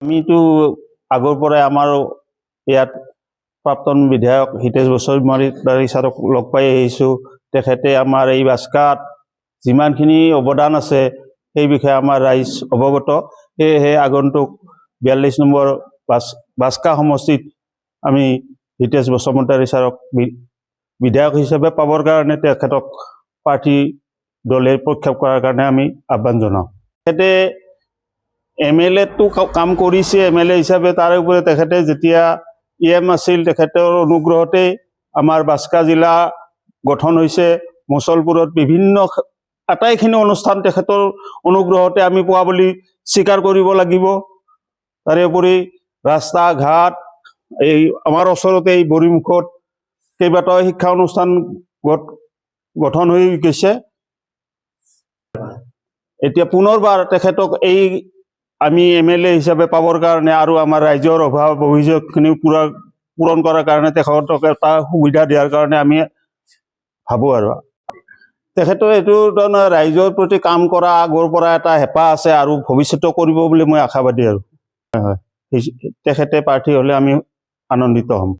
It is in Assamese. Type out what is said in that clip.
আমিতো আগৰ পৰাই আমাৰ ইয়াত প্ৰাক্তন বিধায়ক হিতেশ বসুমতাৰী ছাৰক লগ পাই আহিছোঁ। তেখেতে আমাৰ এই বাস্কাত যিমানখিনি অৱদান আছে সেই বিষয়ে আমাৰ ৰাইজ অৱগত। সেয়েহে আগন্তুক 42 নম্বৰ বাস্কা সমষ্টিত আমি হিতেশ বসুমতাৰী ছাৰক বিধায়ক হিচাপে পাবৰ কাৰণে তেখেতক প্ৰাৰ্থী দলে প্ৰক্ষেপ কৰাৰ কাৰণে আমি আহ্বান জনাওঁ। তেখেতে MLA-তো কাম কৰিছে MLA হিচাপে, তাৰ উপৰি তেখেতে যেতিয়া EM আছিল তেখেতৰ অনুগ্ৰহতে আমাৰ বাস্কা জিলা গঠন হৈছে। মুছলপুৰত বিভিন্ন আটাইখিনি অনুষ্ঠান তেখেতৰ অনুগ্ৰহতে আমি পোৱা বুলি স্বীকাৰ কৰিব লাগিব। তাৰে উপৰি ৰাস্তা ঘাট এই আমাৰ ওচৰতে এই বৰিমুখত কেইবাটাও শিক্ষা অনুষ্ঠান গঠন হৈ গৈছে। এতিয়া পুনৰবাৰ তেখেতক এই আমি MLA হিচাপে পাবৰ কাৰণে আৰু আমাৰ ৰাইজৰ অভাৱ অভিযোগখিনি পূৰণ কৰাৰ কাৰণে তেখেতক এটা সুবিধা দিয়াৰ কাৰণে আমি ভাবোঁ। আৰু তেখেতৰ এইটো ধৰণৰ ৰাইজৰ প্ৰতি কাম কৰা আগৰ পৰা এটা হেঁপাহ আছে আৰু ভৱিষ্যতেও কৰিব বুলি মই আশাবাদী। আৰু তেখেতে প্ৰাৰ্থী হ'লে আমি আনন্দিত হ'ম।